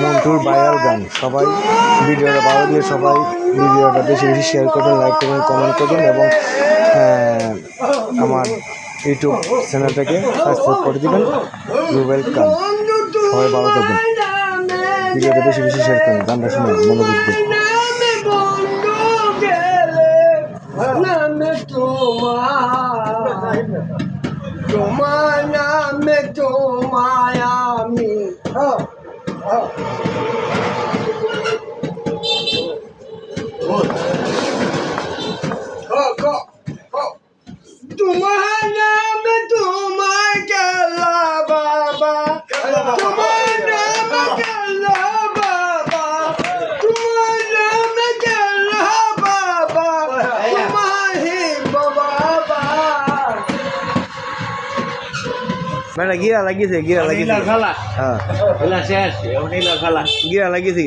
মন্টুর viral গান। সবাই ভিডিওটা ভালো দিয়ে সবাই ভিডিওটা বেশি বেশি শেয়ার করবেন, লাইক করবেন, কমেন্ট করবেন এবং আমার ইউটিউব চ্যানেলটাকে সাবস্ক্রাইব করে দেবেন। রুবেল খান। সবাই ভালো থাকবেন, ভিডিওটা বেশি বেশি শেয়ার করবেন, গানটা শুনে মনোযোগ দিন। তোমার নামে তোমায় আমি তোমার নামে তোমায় গেলা বাবা, তোমার নামে গেলা বাবা, তোমার নামে গেলা বাবা, তোমার হে বাবা। মানে গিয়া লাগিয়েছে, গিয়া লাগিয়েছে, খেলা হ্যাঁ খেলা শেষ, এমনি খেলা গিয়া লাগিয়েছে।